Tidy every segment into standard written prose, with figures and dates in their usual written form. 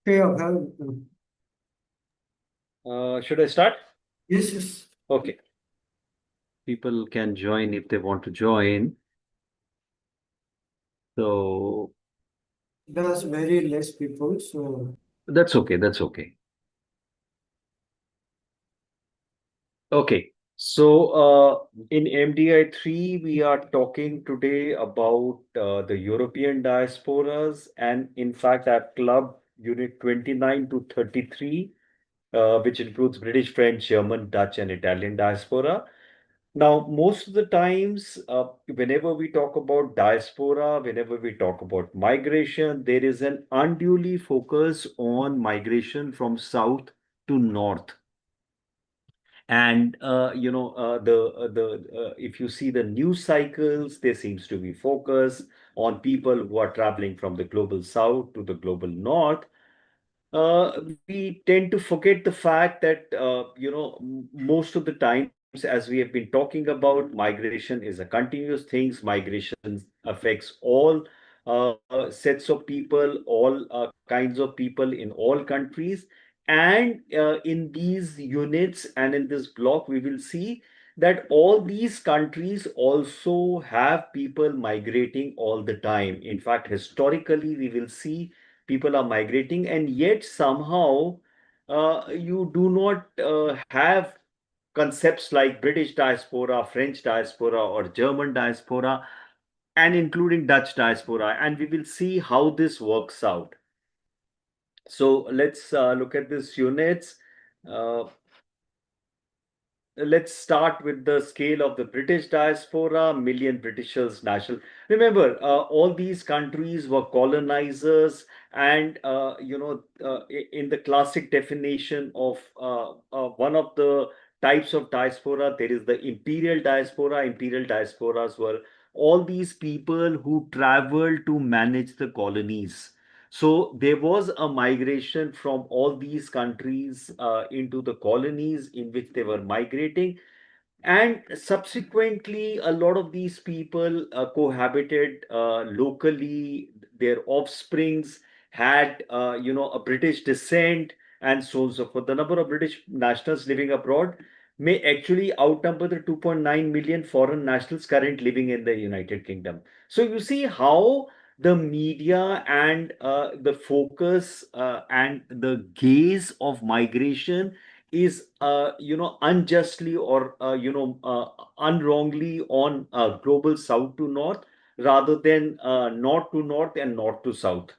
Okay, Should I start? yes, yes. Okay. People can join if they want to join. So There's very less people, so that's okay. That's okay. Okay. So in MDI 3, we are talking today about the European diasporas. And in fact, I've clubbed unit 29 to 33, which includes British, French, German, Dutch, and Italian diaspora. Now, most of the times, whenever we talk about diaspora, whenever we talk about migration, there is an unduly focus on migration from south to north. And if you see the news cycles, there seems to be focus on people who are traveling from the global south to the global north. We tend to forget the fact that most of the times, as we have been talking about, migration is a continuous thing. Migration affects all sets of people, all kinds of people in all countries. And in these units and in this block, we will see that all these countries also have people migrating all the time. In fact, historically, we will see people are migrating, and yet somehow you do not have concepts like British diaspora, French diaspora, or German diaspora, and including Dutch diaspora. And we will see how this works out. So let's look at these units. Uh, let's start with the scale of the British diaspora, million Britishers national. Remember, all these countries were colonizers, and in the classic definition of one of the types of diaspora, there is the imperial diaspora. Imperial diasporas were all these people who traveled to manage the colonies. So there was a migration from all these countries into the colonies in which they were migrating. And subsequently, a lot of these people cohabited locally. Their offsprings had, a British descent, and so on and so forth. The number of British nationals living abroad may actually outnumber the 2.9 million foreign nationals current living in the United Kingdom. So you see how the media and the focus and the gaze of migration is unjustly or unwrongly on global south to north, rather than north to north and north to south.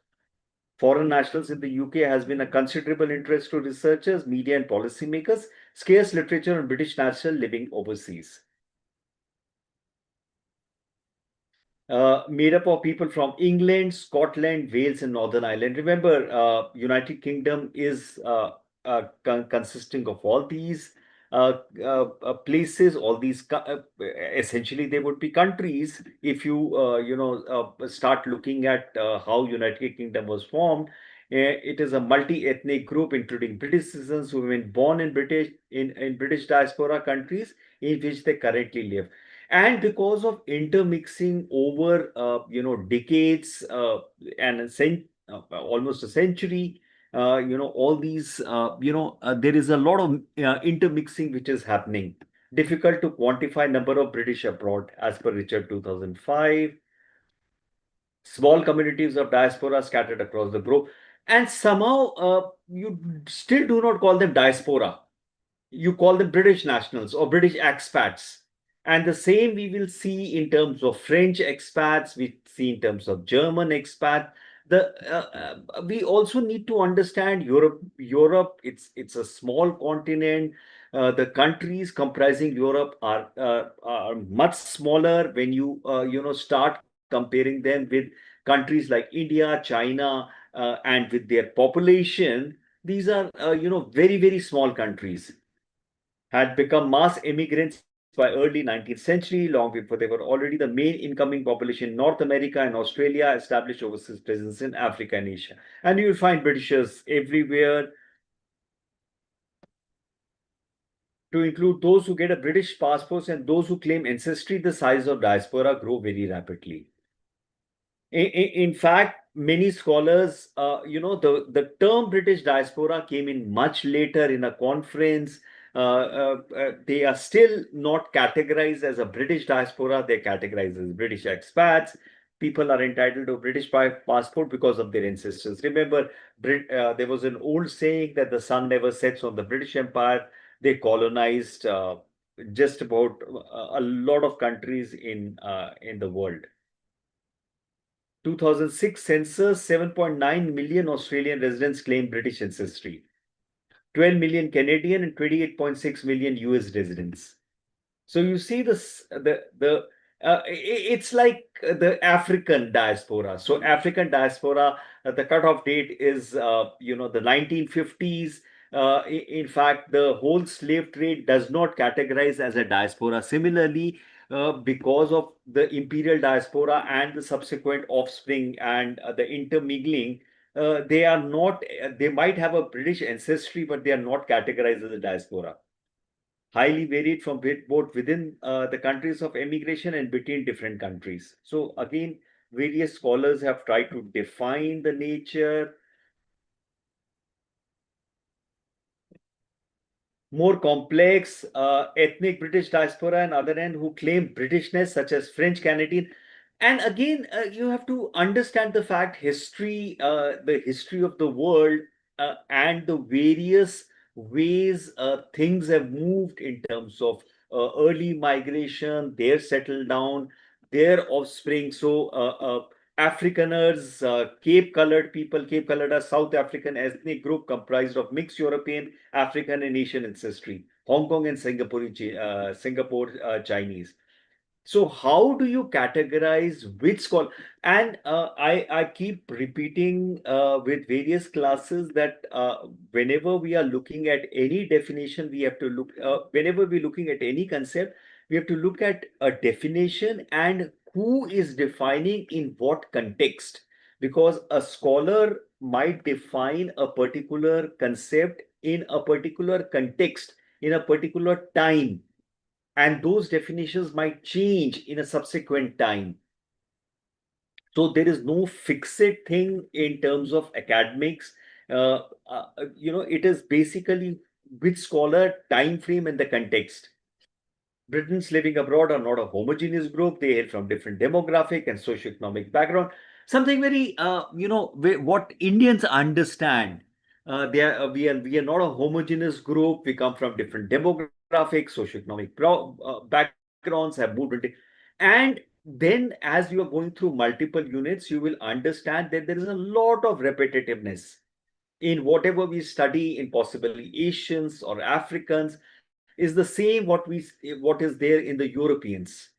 Foreign nationals in the UK has been a considerable interest to researchers, media, and policymakers. Scarce literature on British national living overseas. Made up of people from England, Scotland, Wales, and Northern Ireland. Remember, United Kingdom is consisting of all these places, all these essentially they would be countries. If you start looking at how United Kingdom was formed, it is a multi-ethnic group, including British citizens who have been born in British diaspora countries in which they currently live. And because of intermixing over decades and almost a century, all these there is a lot of intermixing which is happening. Difficult to quantify number of British abroad as per Richard 2005. Small communities of diaspora scattered across the globe, and somehow you still do not call them diaspora. You call them British nationals or British expats. And the same we will see in terms of French expats, we see in terms of German expats. We also need to understand Europe. Europe, it's a small continent. The countries comprising Europe are much smaller when you start comparing them with countries like India, China, and with their population. These are very small countries, had become mass immigrants by early 19th century, long before they were already the main incoming population in North America and Australia, established overseas presence in Africa and Asia. And you will find Britishers everywhere, to include those who get a British passport and those who claim ancestry. The size of diaspora grow very rapidly. In fact, many scholars, the term British diaspora came in much later in a conference. They are still not categorized as a British diaspora. They're categorized as British expats. People are entitled to a British passport because of their ancestors. Remember, there was an old saying that the sun never sets on the British Empire. They colonized just about a lot of countries in the world. 2006 census, 7.9 million Australian residents claim British ancestry, 12 million Canadian and 28.6 million US residents. So you see this, it's like the African diaspora. So African diaspora, the cutoff date is, the 1950s. In fact, the whole slave trade does not categorize as a diaspora. Similarly, because of the imperial diaspora and the subsequent offspring and the intermingling, they are not, they might have a British ancestry, but they are not categorized as a diaspora. Highly varied from both within the countries of emigration and between different countries. So again, various scholars have tried to define the nature. More complex ethnic British diaspora and other end who claim Britishness, such as French Canadian. And again, you have to understand the fact the history of the world and the various ways things have moved in terms of early migration, their settle down, their offspring. So Afrikaners, Cape Colored people, Cape Colored are South African ethnic group comprised of mixed European, African, and Asian ancestry. Hong Kong and Singapore Chinese. So how do you categorize which scholar? And I keep repeating with various classes that whenever we are looking at any definition, we have to look. Whenever we're looking at any concept, we have to look at a definition and who is defining in what context. Because a scholar might define a particular concept in a particular context, in a particular time, and those definitions might change in a subsequent time. So there is no fixed thing in terms of academics. It is basically which scholar, time frame, and the context. Britons living abroad are not a homogeneous group. They hail from different demographic and socioeconomic background. Something very, what Indians understand. We are not a homogeneous group. We come from different demographics, socioeconomic backgrounds, have moved into, and then as you are going through multiple units, you will understand that there is a lot of repetitiveness in whatever we study in possibly Asians or Africans is the same what is there in the Europeans.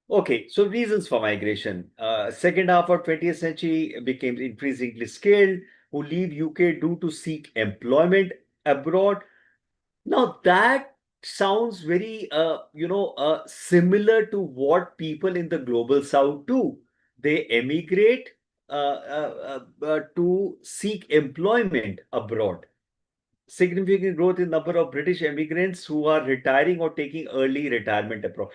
Okay, so reasons for migration. Second half of 20th century became increasingly skilled who leave UK due to seek employment abroad. Now that sounds very similar to what people in the global south do. They emigrate to seek employment abroad. Significant growth in number of British immigrants who are retiring or taking early retirement abroad.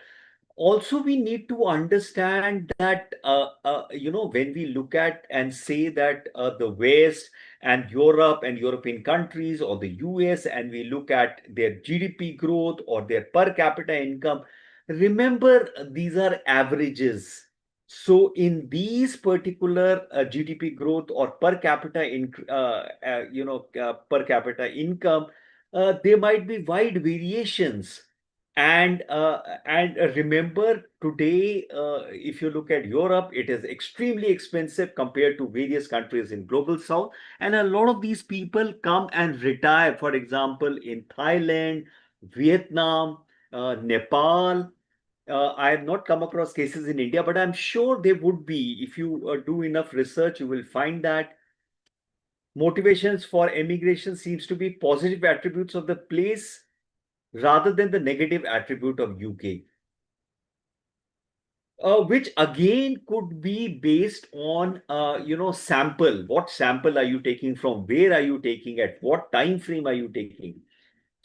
Also, we need to understand that when we look at and say that the West and Europe and European countries or the US, and we look at their GDP growth or their per capita income, remember these are averages. So in these particular GDP growth or per capita income, there might be wide variations. And remember today, if you look at Europe, it is extremely expensive compared to various countries in global south. And a lot of these people come and retire, for example, in Thailand, Vietnam, Nepal. I have not come across cases in India, but I'm sure there would be. If you do enough research, you will find that motivations for emigration seems to be positive attributes of the place rather than the negative attribute of UK. Which again could be based on sample. What sample are you taking from? Where are you taking? At what time frame are you taking?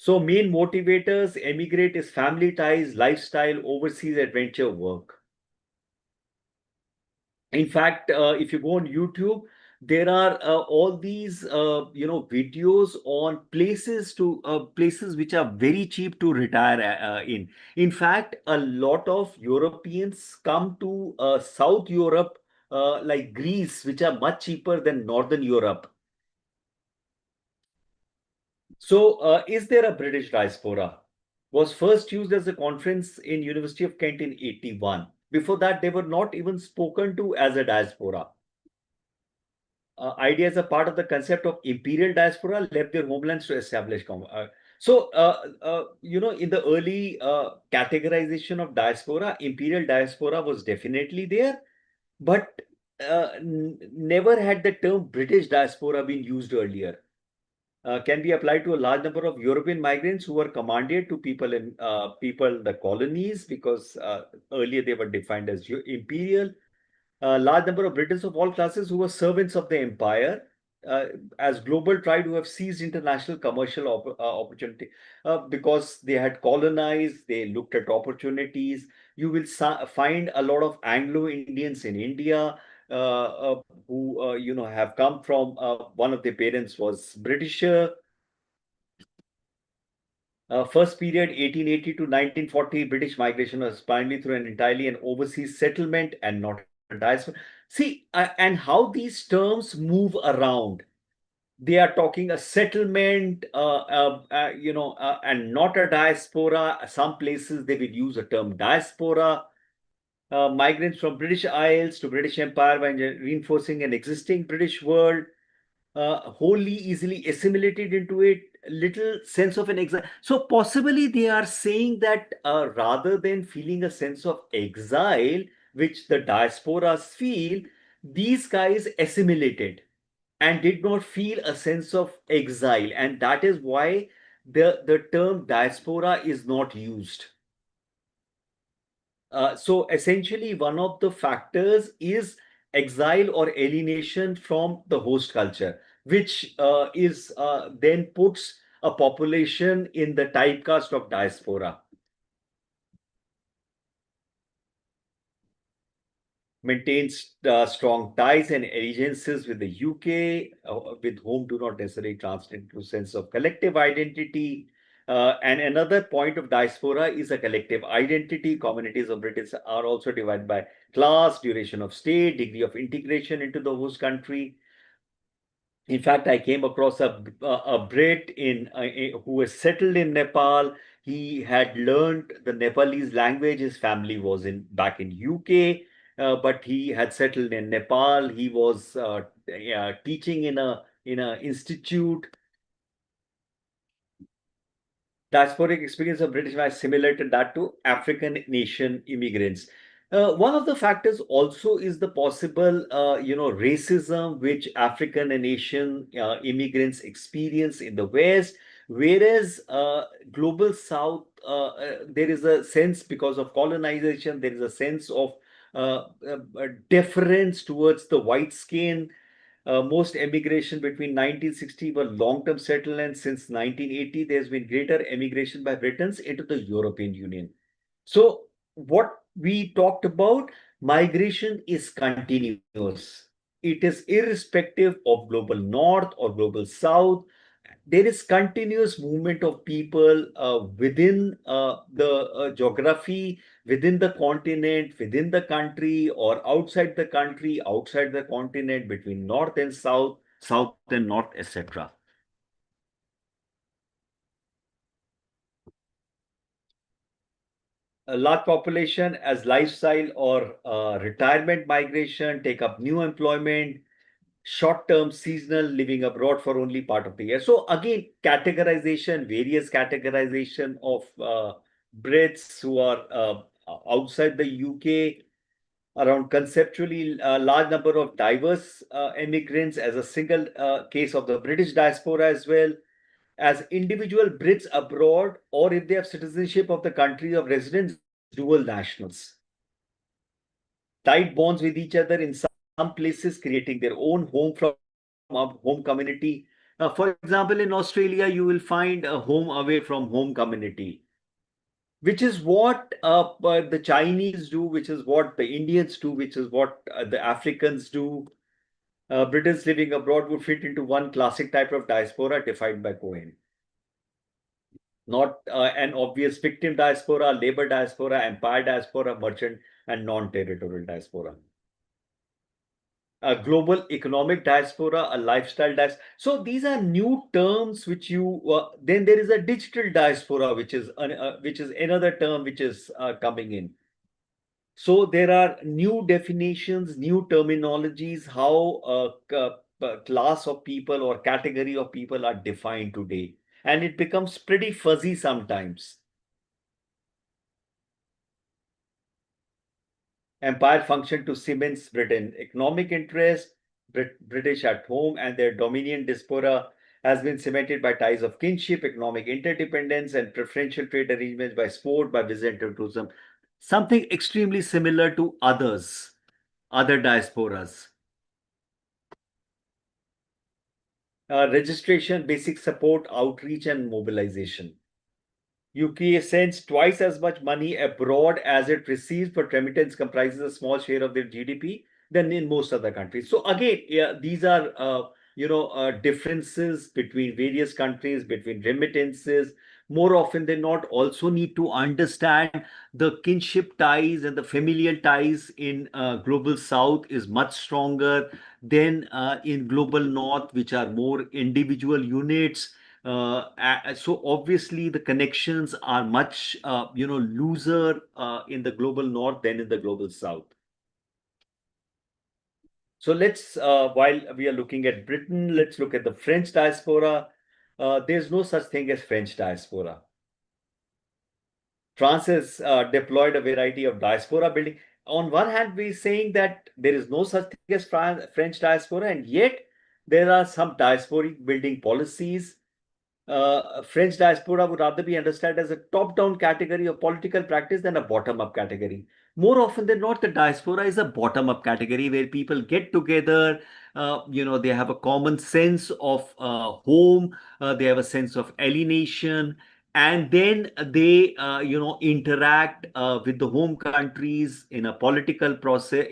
So main motivators emigrate is family ties, lifestyle, overseas adventure, work. In fact, if you go on YouTube, there are all these videos on places which are very cheap to retire in. In fact, a lot of Europeans come to South Europe, like Greece, which are much cheaper than Northern Europe. So, is there a British diaspora? Was first used as a conference in University of Kent in 81. Before that, they were not even spoken to as a diaspora. Ideas are part of the concept of imperial diaspora left their homelands to establish. In the early categorization of diaspora, imperial diaspora was definitely there, but never had the term British diaspora been used earlier. Can be applied to a large number of European migrants who were commanded to people the colonies, because earlier they were defined as imperial. A large number of Britons of all classes who were servants of the empire, uh, as global trade, who have seized international commercial opportunity because they had colonized, they looked at opportunities. You will find a lot of Anglo Indians in India, who have come from, one of their parents was Britisher. First period 1880 to 1940, British migration was primarily through an overseas settlement and not a diaspora. See, and how these terms move around. They are talking a settlement, and not a diaspora. Some places they will use the term diaspora. Migrants from British Isles to British Empire by reinforcing an existing British world, wholly easily assimilated into it, little sense of an exile. So possibly they are saying that, rather than feeling a sense of exile, which the diasporas feel, these guys assimilated and did not feel a sense of exile. And that is why the term diaspora is not used. So essentially, one of the factors is exile or alienation from the host culture, which is then puts a population in the typecast of diaspora. Maintains strong ties and allegiances with the UK, with whom do not necessarily translate to a sense of collective identity. And another point of diaspora is a collective identity. Communities of British are also divided by class, duration of stay, degree of integration into the host country. In fact, I came across a Brit who was settled in Nepal. He had learned the Nepalese language. His family was in back in UK, but he had settled in Nepal. He was teaching in a institute. Diasporic experience of British life similar to that to African nation immigrants. One of the factors also is the possible, racism which African and Asian immigrants experience in the West, whereas global South, there is a sense because of colonization, there is a sense of deference towards the white skin. Most emigration between 1960 were long-term settlements. Since 1980, there's been greater emigration by Britons into the European Union. So what we talked about, migration is continuous. It is irrespective of global north or global south. There is continuous movement of people within the geography, within the continent, within the country, or outside the continent, between north and south, south and north, etc. A large population as lifestyle or retirement migration, take up new employment, short-term seasonal living abroad for only part of the year. So again, various categorization of Brits who are outside the UK, around conceptually a large number of diverse immigrants as a single case of the British diaspora, as well as individual Brits abroad, or if they have citizenship of the country of residence, dual nationals. Tight bonds with each other in some places, creating their own home from home community. For example, in Australia, you will find a home away from home community, which is what the Chinese do, which is what the Indians do, which is what the Africans do. Britons living abroad would fit into one classic type of diaspora defined by Cohen. Not an obvious victim diaspora, labor diaspora, empire diaspora, merchant, and non territorial diaspora. A global economic diaspora, a lifestyle diaspora. So these are new terms which you. Then there is a digital diaspora, which is another term which is coming in. So there are new definitions, new terminologies, how a class of people or category of people are defined today, and it becomes pretty fuzzy sometimes. Empire functioned to cement Britain economic interest, British at home, and their dominion diaspora has been cemented by ties of kinship, economic interdependence, and preferential trade arrangements by sport, by Byzantine tourism. Something extremely similar to other diasporas. Registration, basic support, outreach, and mobilization. UK sends twice as much money abroad as it receives, but remittance comprises a small share of their GDP than in most other countries. So again, yeah, these are differences between various countries, between remittances. More often than not, also need to understand the kinship ties and the familial ties in global South is much stronger than in global North, which are more individual units. So obviously the connections are much looser in the global North than in the global South. So let's while we are looking at Britain, let's look at the French diaspora. There's no such thing as French diaspora. France has deployed a variety of diaspora building. On one hand, we're saying that there is no such thing as French diaspora, and yet there are some diasporic building policies. French diaspora would rather be understood as a top-down category of political practice than a bottom-up category. More often than not, the diaspora is a bottom-up category where people get together. They have a common sense of home. They have a sense of alienation, and then they, interact with the home countries in a political process,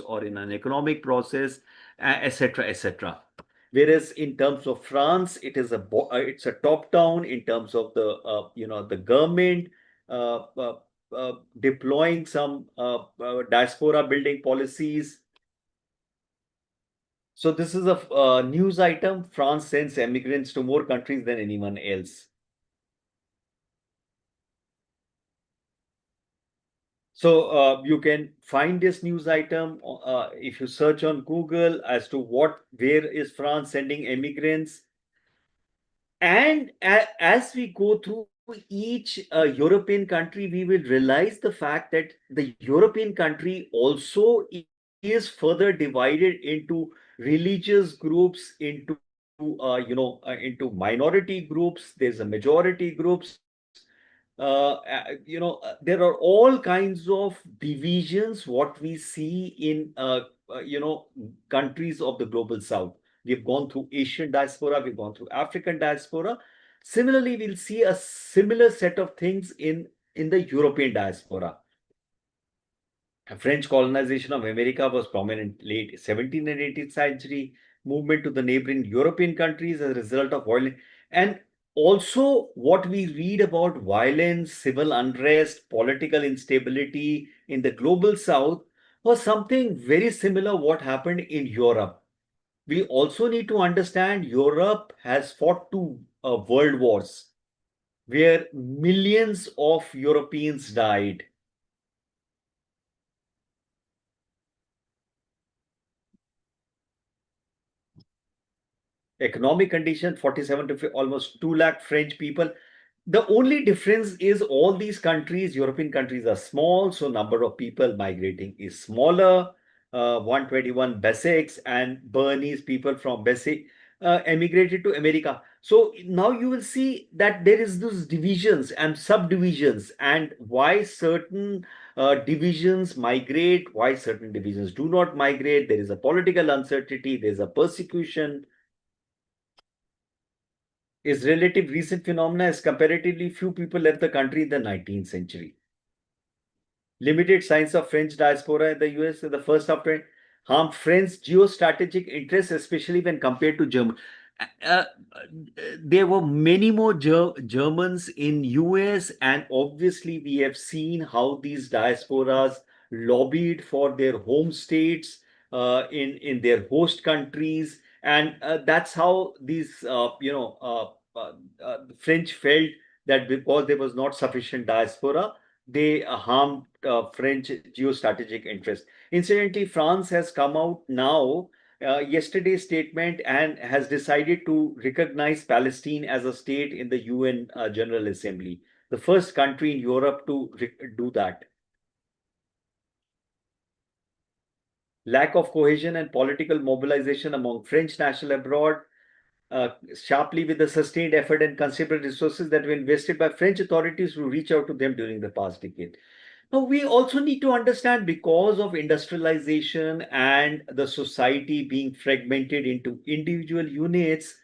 or in an economic process, etc., etc. Whereas in terms of France, it's a top down in terms of the government uh, uh, deploying some diaspora building policies. So this is a news item. France sends immigrants to more countries than anyone else. So you can find this news item if you search on Google as to where is France sending immigrants. And as we go through each European country, we will realize the fact that the European country also is further divided into religious groups, into minority groups. There's a majority groups. There are all kinds of divisions what we see in countries of the global South. We've gone through Asian diaspora, we've gone through African diaspora. Similarly, we'll see a similar set of things in the European diaspora. French colonization of America was prominent late 17th and 18th century, movement to the neighboring European countries as a result of violence. And also, what we read about violence, civil unrest, political instability in the global South was something very similar what happened in Europe. We also need to understand Europe has fought two world wars where millions of Europeans died. Economic condition 47 to almost 2 lakh French people. The only difference is all these countries, European countries, are small, so number of people migrating is smaller. 121 Basics and Bernese people from Basic emigrated to America. So now you will see that there is those divisions and subdivisions, and why certain divisions migrate, why certain divisions do not migrate. There is a political uncertainty, there is a persecution. is relative recent phenomena as comparatively few people left the country in the 19th century. Limited signs of French diaspora in the US in the first half harmed French geostrategic interests, especially when compared to Germany. Uh, there were many more Germans in US, and obviously we have seen how these diasporas lobbied for their home states in their host countries, and that's how these French felt that because there was not sufficient diaspora, they harmed French geostrategic interest. Incidentally, France has come out now, yesterday's statement, and has decided to recognize Palestine as a state in the UN General Assembly, the first country in Europe to do that. Lack of cohesion and political mobilization among French national abroad, sharply with the sustained effort and considerable resources that were invested by French authorities to reach out to them during the past decade. Now, we also need to understand because of industrialization and the society being fragmented into individual units,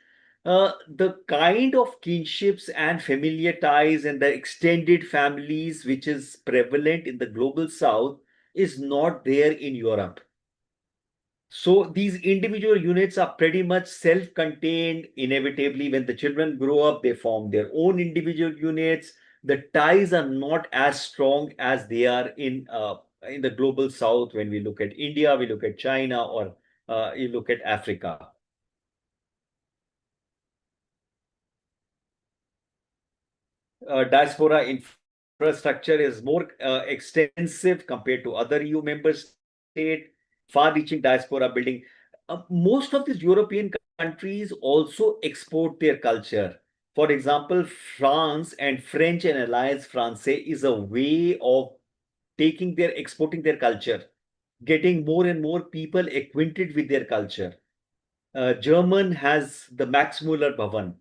the kind of kinships and familiar ties and the extended families which is prevalent in the global south is not there in Europe. So these individual units are pretty much self-contained. Inevitably, when the children grow up, they form their own individual units. The ties are not as strong as they are in the global south. When we look at India, we look at China, or you look at Africa. Diaspora infrastructure is more extensive compared to other EU member states, far-reaching diaspora building. Most of these European countries also export their culture. For example, France and French and Alliance Française is a way of exporting their culture, getting more and more people acquainted with their culture. German has the Max Muller Bhavan.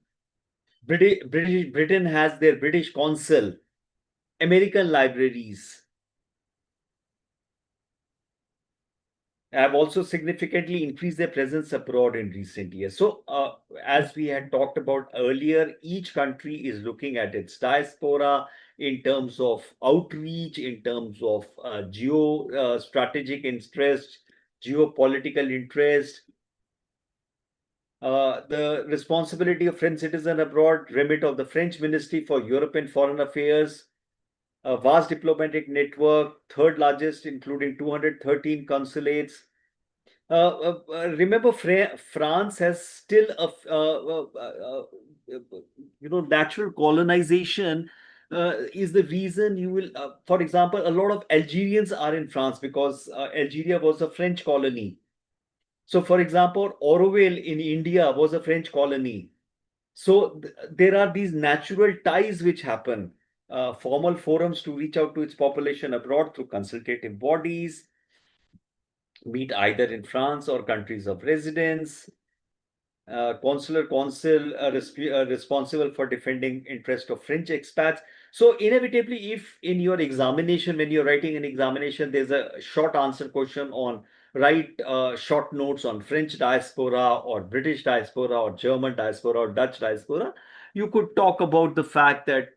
Britain has their British Consul, American libraries have also significantly increased their presence abroad in recent years. So, as we had talked about earlier, each country is looking at its diaspora in terms of outreach, in terms of strategic interest, geopolitical interest. The responsibility of French citizen abroad, remit of the French Ministry for European Foreign Affairs, a vast diplomatic network, third largest, including 213 consulates. Remember, France has still natural colonization is the reason you will, for example, a lot of Algerians are in France because Algeria was a French colony. So, for example, Orwell in India was a French colony. So there are these natural ties which happen, formal forums to reach out to its population abroad through consultative bodies, meet either in France or countries of residence, consular council responsible for defending interest of French expats. So inevitably, if in your examination, when you're writing an examination, there's a short answer question on write short notes on French diaspora or British diaspora or German diaspora or Dutch diaspora, you could talk about the fact that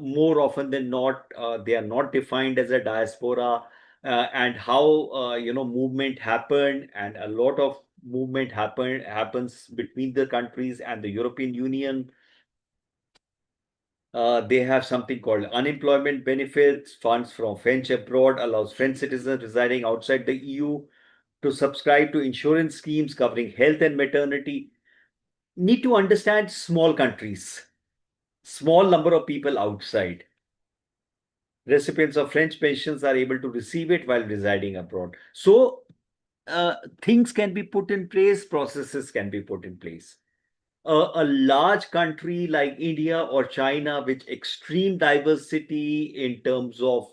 more often than not, they are not defined as a diaspora, and how movement happened, and a lot of movement happens between the countries and the European Union. They have something called unemployment benefits. Funds from French abroad allows French citizens residing outside the EU to subscribe to insurance schemes covering health and maternity. Need to understand small countries, small number of people outside. Recipients of French pensions are able to receive it while residing abroad. So things can be put in place, processes can be put in place. A large country like India or China, with extreme diversity in terms of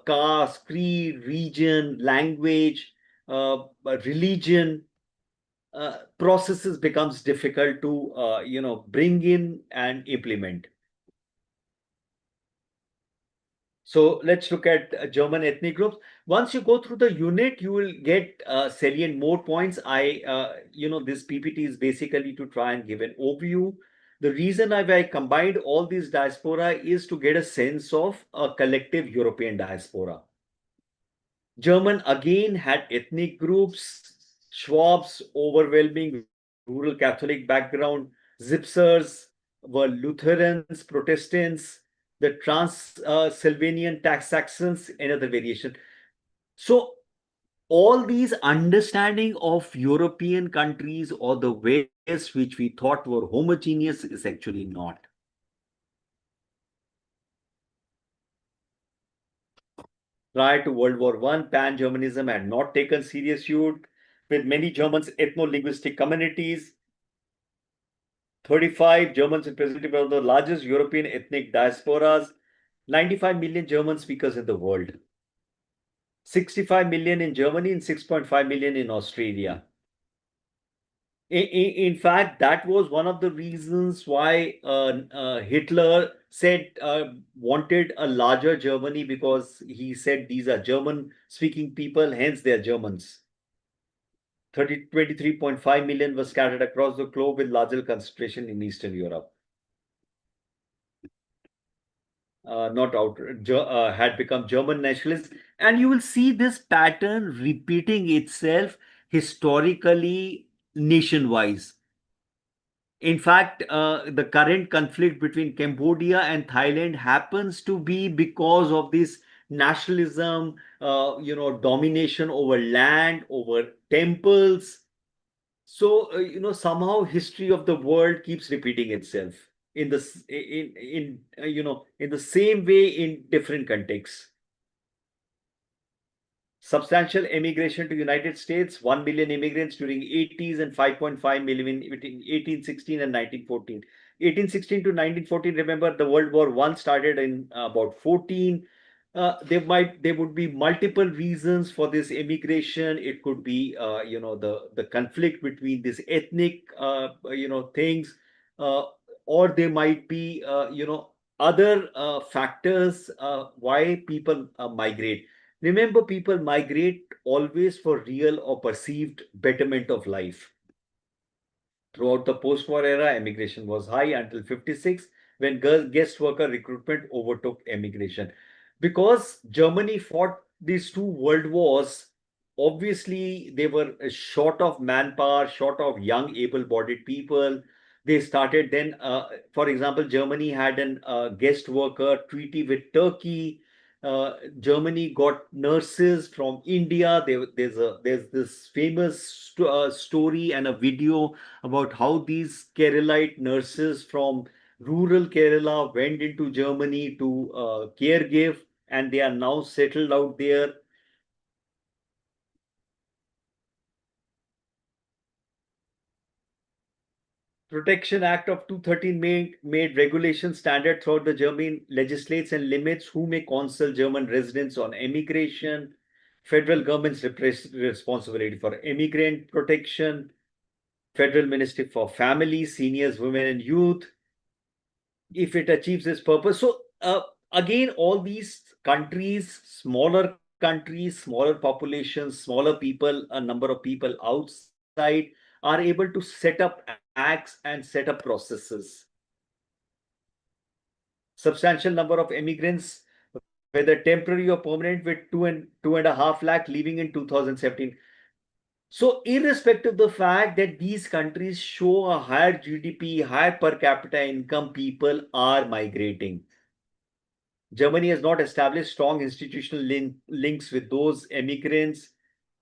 caste, creed, region, language, religion, processes becomes difficult to bring in and implement. So let's look at German ethnic groups. Once you go through the unit, you will get salient more points. This PPT is basically to try and give an overview. The reason I combined all these diaspora is to get a sense of a collective European diaspora. German again had ethnic groups, Schwab's overwhelming rural Catholic background, Zipsers were Lutherans, Protestants, the Transylvanian Saxons, another variation. So all these understanding of European countries or the West, which we thought were homogeneous, is actually not. Prior to World War I, pan-Germanism had not taken serious root, with many Germans ethno-linguistic communities. 35 Germans represented one of the largest European ethnic diasporas, 95 million German speakers in the world, 65 million in Germany and 6.5 million in Australia. In fact, that was one of the reasons why Hitler said wanted a larger Germany, because he said these are German-speaking people, hence they are Germans. 23.5 million were scattered across the globe, with larger concentration in Eastern Europe. Not out, had become German nationalists. And you will see this pattern repeating itself historically nation-wise. In fact, the current conflict between Cambodia and Thailand happens to be because of this nationalism, domination over land, over temples. So, somehow history of the world keeps repeating itself in the same way in different contexts. Substantial immigration to United States, 1 million immigrants during 80s and 5.5 million between 1816 and 1914. 1816 to 1914, remember the World War I started in about 14. There would be multiple reasons for this immigration. It could be the conflict between these ethnic things, or there might be other factors why people migrate. Remember, people migrate always for real or perceived betterment of life. Throughout the post-war era, immigration was high until 56, when guest worker recruitment overtook immigration. Because Germany fought these two world wars, obviously they were short of manpower, short of young, able-bodied people. They started then, for example, Germany had an guest worker treaty with Turkey. Germany got nurses from India. There's this famous story and a video about how these Keralite nurses from rural Kerala went into Germany to care give, and they are now settled out there. Protection Act of 213 made regulation standard throughout the German legislates and limits who may counsel German residents on immigration, federal government's responsibility for immigrant protection, Federal Ministry for Family, Seniors, Women and Youth, if it achieves its purpose. So again, all these countries, smaller populations, smaller people, a number of people outside are able to set up acts and set up processes. Substantial number of immigrants, whether temporary or permanent, with 2.5 lakh leaving in 2017. So, irrespective of the fact that these countries show a higher GDP, higher per capita income, people are migrating. Germany has not established strong institutional links with those immigrants.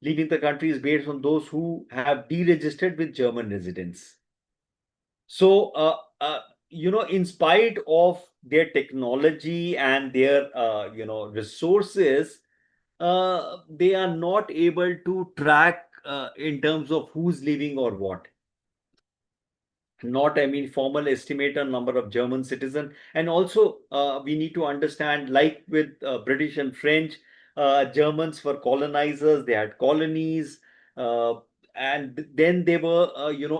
Leaving the country is based on those who have deregistered with German residents. So, in spite of their technology and their, resources, they are not able to track in terms of who's leaving or what. Not, I mean, formal estimate on number of German citizens. And also, we need to understand, like with British and French, Germans were colonizers, they had colonies, and then they were,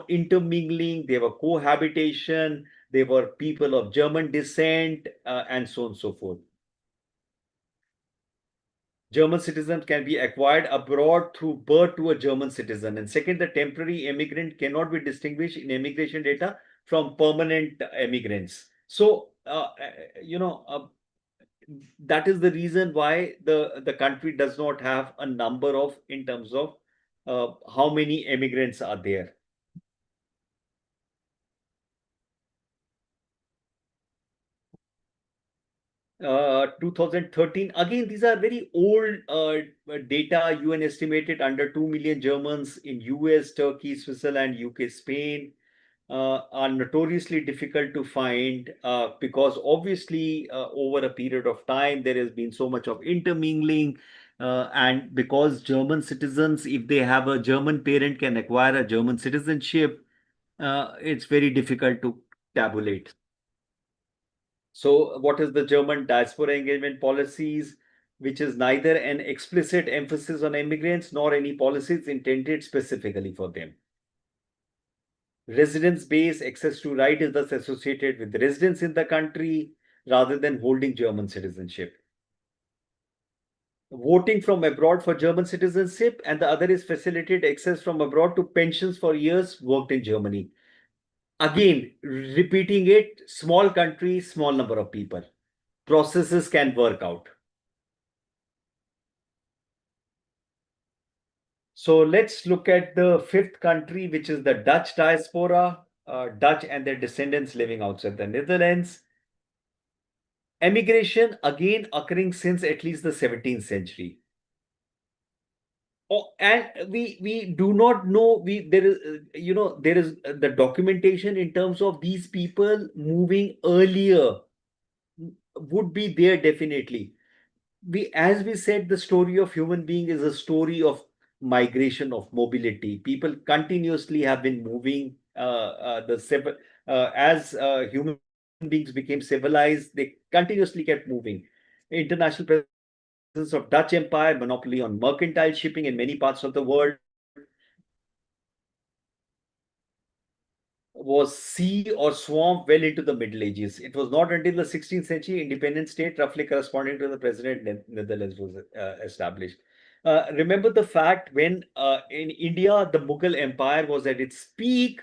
intermingling, they were cohabitation, they were people of German descent, and so on and so forth. German citizens can be acquired abroad through birth to a German citizen. And second, the temporary immigrant cannot be distinguished in immigration data from permanent immigrants. So, that is the reason why the country does not have a number of in terms of how many immigrants are there. 2013, again, these are very old data. UN estimated under 2 million Germans in US, Turkey, Switzerland, UK, Spain. Are notoriously difficult to find because obviously over a period of time there has been so much of intermingling, and because German citizens, if they have a German parent, can acquire a German citizenship, it's very difficult to tabulate. So what is the German diaspora engagement policies, which is neither an explicit emphasis on immigrants nor any policies intended specifically for them. Residence-based access to right is thus associated with residence in the country rather than holding German citizenship. Voting from abroad for German citizenship, and the other is facilitated access from abroad to pensions for years worked in Germany. Again, repeating it, small country, small number of people. Processes can work out. So let's look at the fifth country, which is the Dutch diaspora, Dutch and their descendants living outside the Netherlands. Emigration again occurring since at least the 17th century. Oh, and we do not know, there is there is the documentation in terms of these people moving earlier would be there definitely. As we said, the story of human being is a story of migration, of mobility. People continuously have been moving. As human beings became civilized, they continuously kept moving. International presence of Dutch Empire, monopoly on mercantile shipping in many parts of the world, was sea or swamp well into the Middle Ages. It was not until the 16th century independent state, roughly corresponding to the present Netherlands, was established. Remember the fact when in India the Mughal Empire was at its peak,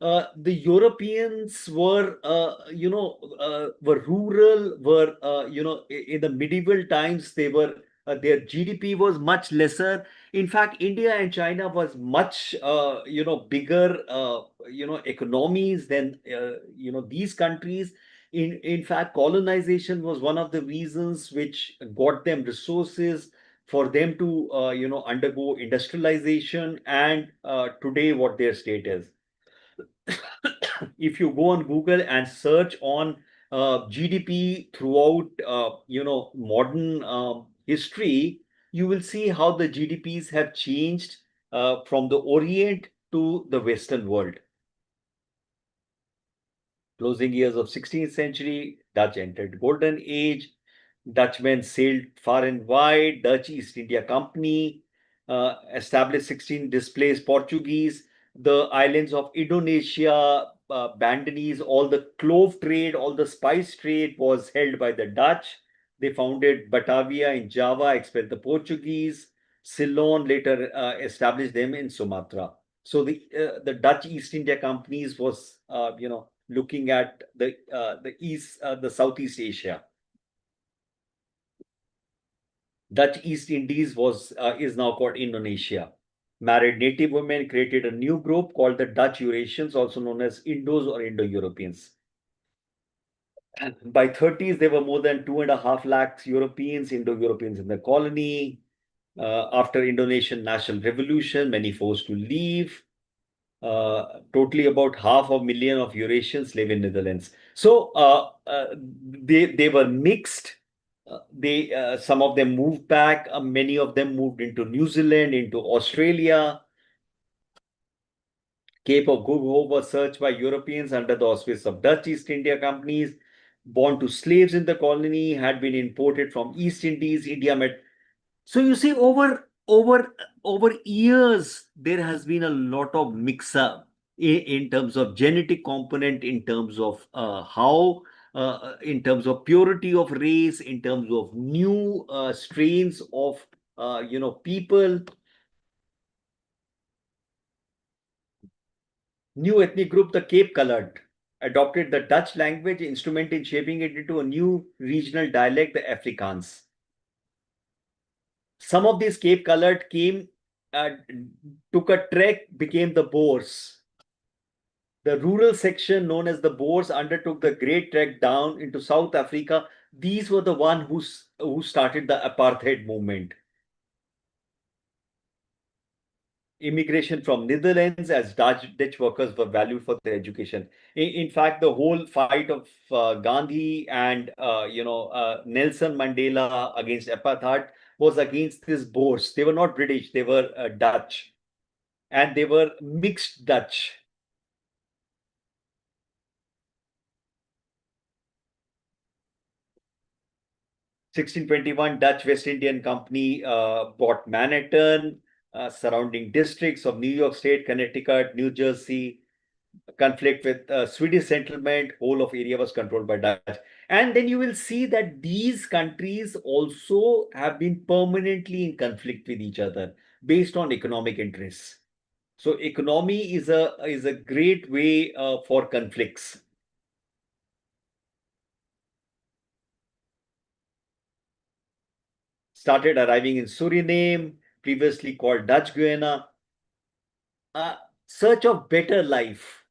the Europeans were rural, in the medieval times, their GDP was much lesser. In fact, India and China was much, bigger, economies than, these countries. In fact, colonization was one of the reasons which got them resources for them to, undergo industrialization and today what their state is. If you go on Google and search on GDP throughout, modern history, you will see how the GDPs have changed from the Orient to the Western world. Closing years of 16th century, Dutch entered Golden Age. Dutchmen sailed far and wide. Dutch East India Company established 16 displaced Portuguese. The islands of Indonesia, Bandanese, all the clove trade, all the spice trade was held by the Dutch. They founded Batavia in Java, expelled the Portuguese. Ceylon later established them in Sumatra. So the Dutch East India Companies was looking at the Southeast Asia. Dutch East Indies is now called Indonesia. Married native women, created a new group called the Dutch Eurasians, also known as Indos or Indo-Europeans. By 30s, there were more than 2.5 lakhs Europeans, Indo-Europeans in the colony. After Indonesian National Revolution, many forced to leave. Totally about 500,000 of Eurasians live in Netherlands. So they were mixed. Some of them moved back. Many of them moved into New Zealand, into Australia. Cape of Good Hope was searched by Europeans under the auspices of Dutch East India companies. Born to slaves in the colony, had been imported from East Indies. India met. So you see, over years, there has been a lot of mix-up in terms of genetic component, in terms of in terms of purity of race, in terms of new strains of people, new ethnic group, the Cape Colored. adopted the Dutch language, instrument in shaping it into a new regional dialect, the Afrikaans. Some of these Cape Colored came, uh, took a trek, became the Boers. The rural section known as the Boers undertook the great trek down into South Africa. These were the one who started the apartheid movement. Immigration from Netherlands, as Dutch workers were valued for their education. In fact, the whole fight of Gandhi and Nelson Mandela against apartheid was against these Boers. They were not British; they were Dutch, and they were mixed Dutch. 1621, Dutch West Indian Company bought Manhattan, surrounding districts of New York State, Connecticut, New Jersey. Conflict with Swedish settlement, whole of area was controlled by Dutch. And then you will see that these countries also have been permanently in conflict with each other based on economic interests. So economy is a great way for conflicts. Started arriving in Suriname, previously called Dutch Guiana. Search of better life.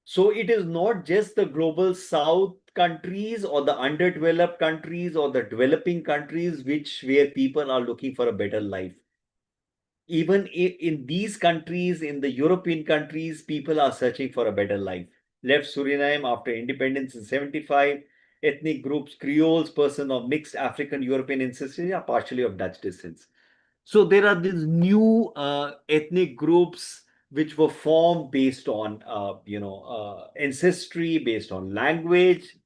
So it is not just the global south countries or the underdeveloped countries or the developing countries where people are looking for a better life. Even in these countries, in the European countries, people are searching for a better life. Left Suriname after independence in 75. Ethnic groups, Creoles, person of mixed African European ancestry, are partially of Dutch descent. So there are these new ethnic groups which were formed based on, ancestry, based on language.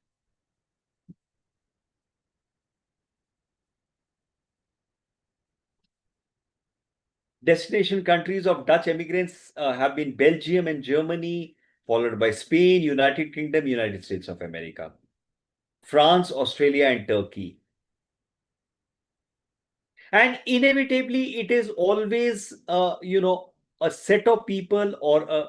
Destination countries of Dutch immigrants have been Belgium and Germany, followed by Spain, United Kingdom, United States of America, France, Australia, and Turkey. And inevitably it is always a set of people, or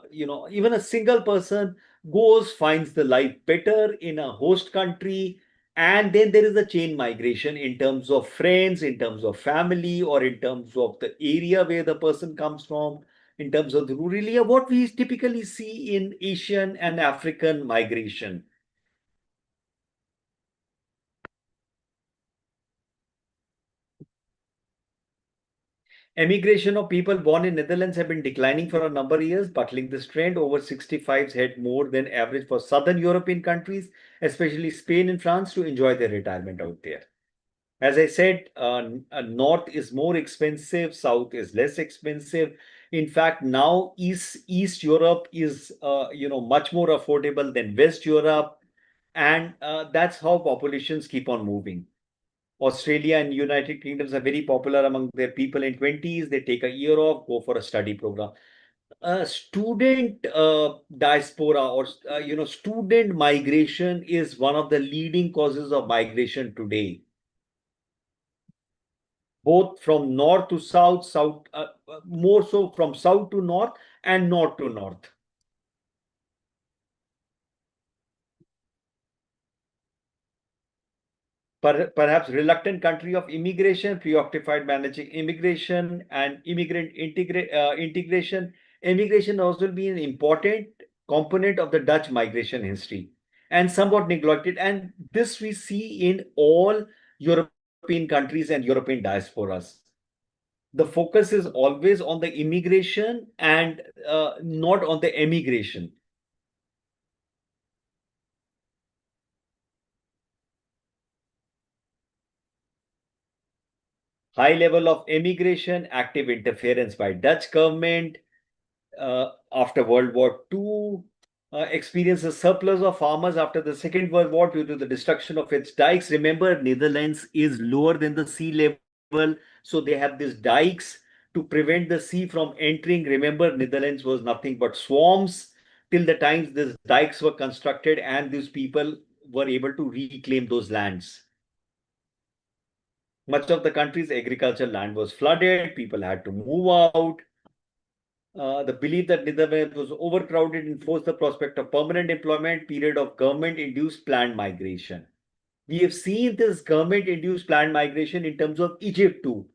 even a single person goes, finds the life better in a host country, and then there is a chain migration in terms of friends, in terms of family, or in terms of the area where the person comes from, in terms of the rural area, what we typically see in Asian and African migration. Emigration of people born in Netherlands have been declining for a number of years, battling this trend. Over 65s had more than average for Southern European countries, especially Spain and France, to enjoy their retirement out there. As I said, North is more expensive, South is less expensive. In fact, now East Europe is much more affordable than West Europe, and that's how populations keep on moving. Australia and United Kingdoms are very popular among their people in 20s. They take a year off, go for a study program. Student diaspora, or student migration is one of the leading causes of migration today, both from north to south, more so from south to north and north to north. Perhaps reluctant country of immigration, preoccupied managing immigration and immigrant integration. Immigration also will be an important component of the Dutch migration history and somewhat neglected. And this we see in all European countries and European diasporas. The focus is always on the immigration and not on the emigration. High level of immigration, active interference by Dutch government, after World War II, experienced a surplus of farmers after the Second World War due to the destruction of its dikes. Remember, Netherlands is lower than the sea level, so they have these dikes to prevent the sea from entering. Remember, Netherlands was nothing but swamps till the times these dikes were constructed and these people were able to reclaim those lands. Much of the country's agricultural land was flooded, people had to move out. The belief that Netherlands was overcrowded enforced the prospect of permanent employment, period of government-induced planned migration. We have seen this government-induced planned migration in terms of Egypt too.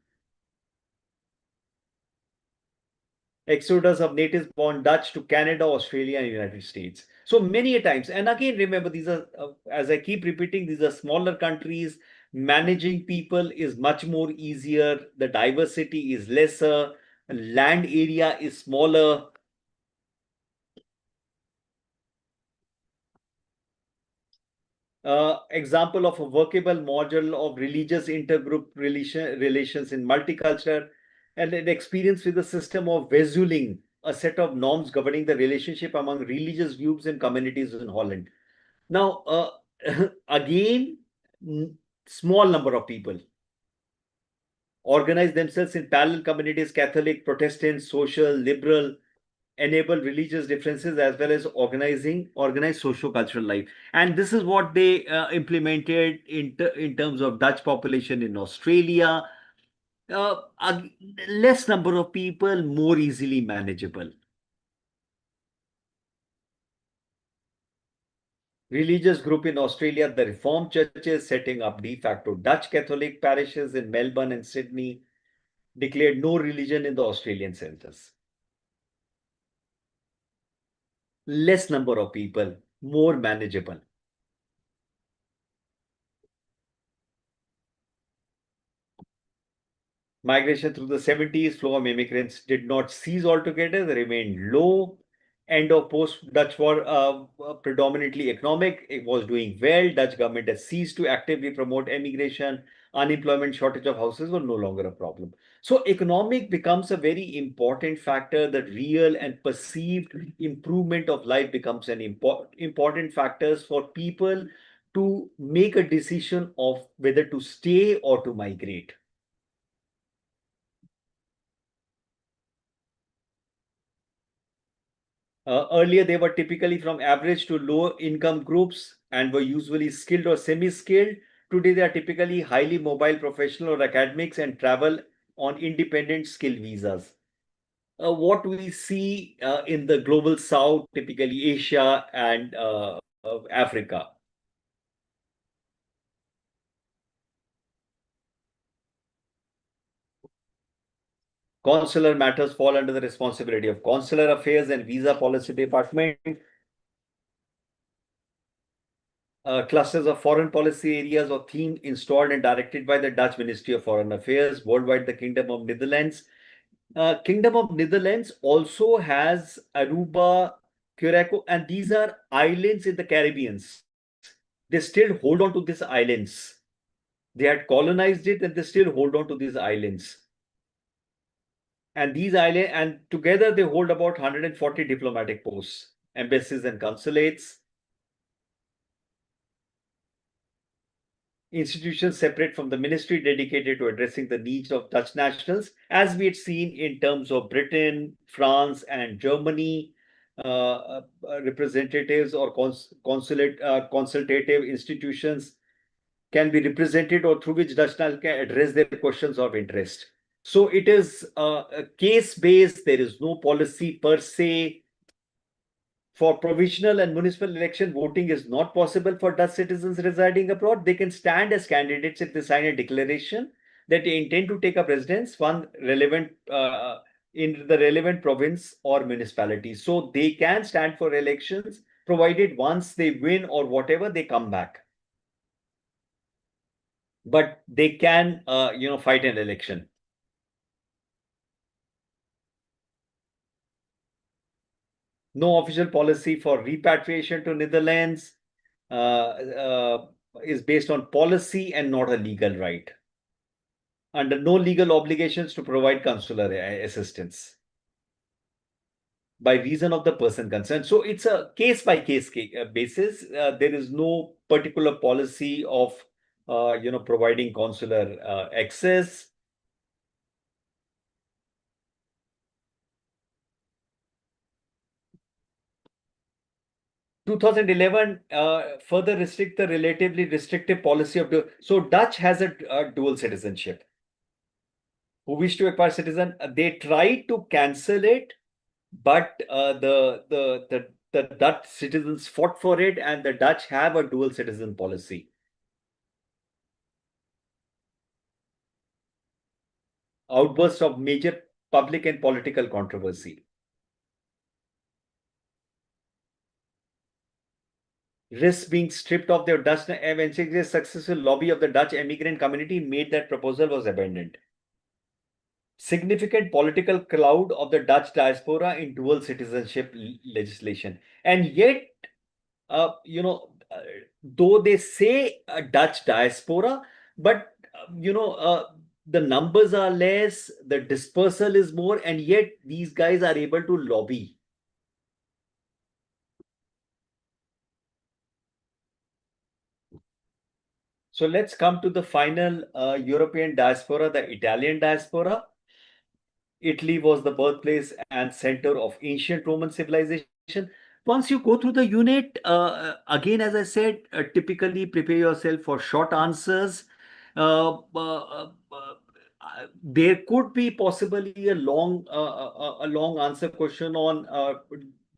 Exodus of natives born Dutch to Canada, Australia, and United States. So many a times, and again, remember, these are, as I keep repeating, these are smaller countries. Managing people is much more easier. The diversity is lesser. Land area is smaller. Example of a workable model of religious intergroup relations in multicultural, and an experience with the system of Wezuling, a set of norms governing the relationship among religious groups and communities in Holland. Now, again, small number of people organize themselves in parallel communities: Catholic, Protestant, social, liberal, enable religious differences as well as organized socio-cultural life. And this is what they implemented in terms of Dutch population in Australia. A less number of people, more easily manageable. Religious group in Australia, the Reformed churches setting up de facto Dutch Catholic parishes in Melbourne and Sydney, declared no religion in the Australian census. Less number of people, more manageable. Migration through the 70s, flow of immigrants did not cease altogether, they remained low. End of post-Dutch war, predominantly economic. It was doing well. Dutch government has ceased to actively promote immigration. Unemployment, shortage of houses were no longer a problem. So economic becomes a very important factor. The real and perceived improvement of life becomes an important factors for people to make a decision of whether to stay or to migrate. Earlier, they were typically from average to low income groups and were usually skilled or semi skilled. Today, they are typically highly mobile professional or academics and travel on independent skill visas. What we see in the global south, typically Asia and Africa. Consular matters fall under the responsibility of Consular Affairs and Visa Policy Department. Clusters of foreign policy areas or theme installed and directed by the Dutch Ministry of Foreign Affairs. Worldwide, the Kingdom of Netherlands. Kingdom of Netherlands also has Aruba, Curacao, and these are islands in the Caribbean. They still hold on to these islands. They had colonized it and they still hold on to these islands. And these islands, and together they hold about 140 diplomatic posts, embassies, and consulates. Institutions separate from the ministry dedicated to addressing the needs of Dutch nationals, as we had seen in terms of Britain, France, and Germany. Representatives or consultative institutions can be represented or through which Dutch nationals can address their questions of interest. So it is case-based. There is no policy per se. For provincial and municipal election, voting is not possible for Dutch citizens residing abroad. They can stand as candidates if they sign a declaration that they intend to take up residence one relevant in the relevant province or municipality. So they can stand for elections, provided once they win or whatever, they come back. But they can, fight an election. No official policy for repatriation to Netherlands. Is based on policy and not a legal right. Under no legal obligations to provide consular assistance by reason of the person concerned. So it's a case by case basis. There is no particular policy of providing consular access. 2011 further restrict the relatively restrictive policy of so Dutch has a dual citizenship. Who wish to acquire citizen, they tried to cancel it but the Dutch citizens fought for it, and the Dutch have a dual citizen policy. Outburst of major public and political controversy. Risks being stripped of their Dutch, eventually a successful lobby of the Dutch immigrant community made that proposal was abandoned. Significant political cloud of the Dutch diaspora in dual citizenship legislation. And yet, though they say a Dutch diaspora, but the numbers are less, the dispersal is more, and yet these guys are able to lobby. So let's come to the final European diaspora, the Italian diaspora. Italy was the birthplace and center of ancient Roman civilization. Once you go through the unit, again, as I said, typically prepare yourself for short answers. There could be possibly a long answer question on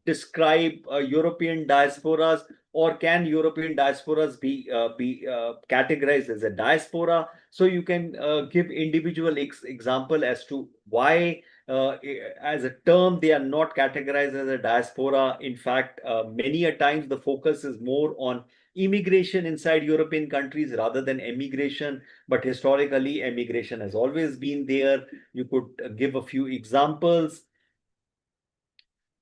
describe European diasporas, or can European diasporas be categorized as a diaspora? So you can give individual example as to why as a term they are not categorized as a diaspora. In fact, many a times the focus is more on immigration inside European countries rather than emigration. But historically, emigration has always been there. You could give a few examples.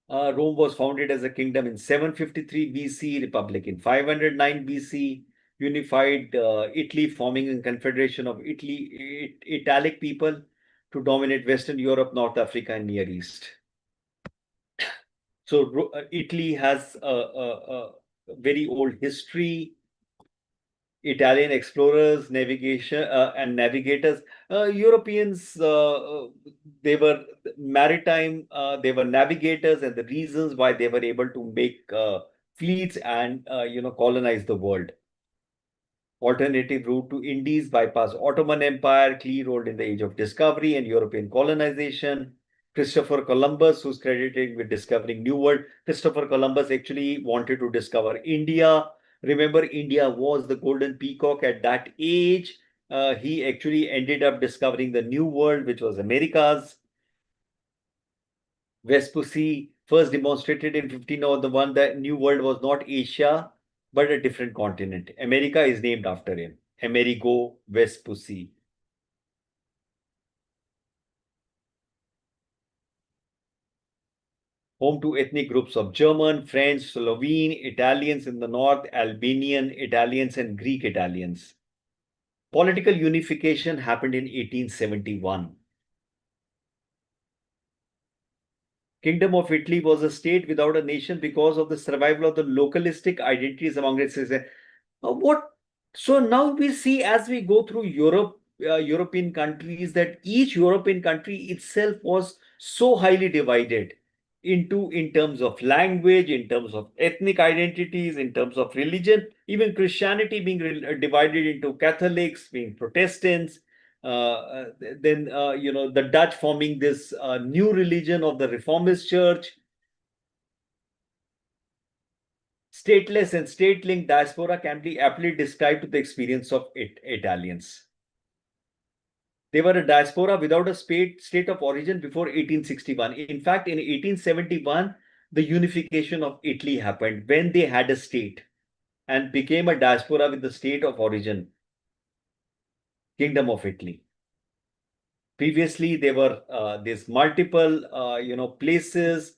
Rome was founded as a kingdom in 753 BC, Republic in 509 BC, unified Italy, forming a confederation of Italic people to dominate Western Europe, North Africa, and Near East. So Italy has a very old history. Italian explorers, navigation and navigators. Europeans, they were maritime, they were navigators, and the reasons why they were able to make fleets and colonize the world. Alternative route to Indies bypass Ottoman Empire, key role in the Age of Discovery and European colonization. Christopher Columbus, who's credited with discovering New World. Christopher Columbus actually wanted to discover India. Remember, India was the golden peacock at that age. He actually ended up discovering the New World, which was America's. Vespucci first demonstrated in 1501 that New World was not Asia, but a different continent. America is named after him, Amerigo Vespucci. Home to ethnic groups of German, French, Slovene, Italians in the north, Albanian Italians, and Greek Italians. Political unification happened in 1871. Kingdom of Italy was a state without a nation because of the survival of the localistic identities among its citizens. What? So now we see as we go through European countries, that each European country itself was so highly divided into, in terms of language, in terms of ethnic identities, in terms of religion, even Christianity being divided into Catholics, being Protestants. Then the Dutch forming this new religion of the Reformist Church. Stateless and state-linked diaspora can be aptly described to the experience of Italians. They were a diaspora without a state of origin before 1861. In fact, in 1871, the unification of Italy happened when they had a state and became a diaspora with the state of origin, Kingdom of Italy. Previously, there were these multiple, places.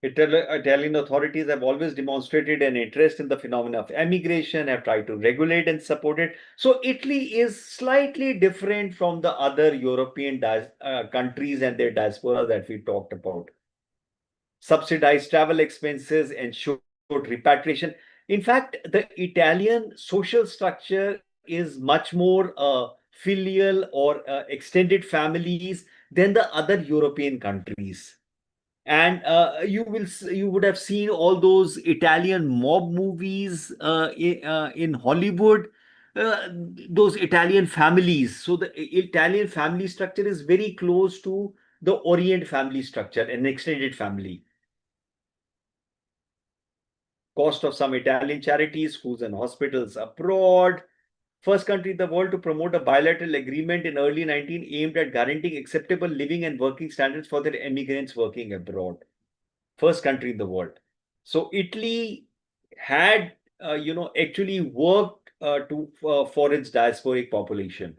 Italian authorities have always demonstrated an interest in the phenomena of emigration, have tried to regulate and support it. So Italy is slightly different from the other European countries and their diaspora that we talked about. Subsidized travel expenses ensured repatriation. In fact, the Italian social structure is much more filial or extended families than the other European countries. And you would have seen all those Italian mob movies in Hollywood, those Italian families. So the Italian family structure is very close to the Orient family structure, an extended family. Cost of some Italian charities, schools, and hospitals abroad. First country in the world to promote a bilateral agreement in early 19 aimed at guaranteeing acceptable living and working standards for their immigrants working abroad. First country in the world. So Italy had, actually worked for its diasporic population.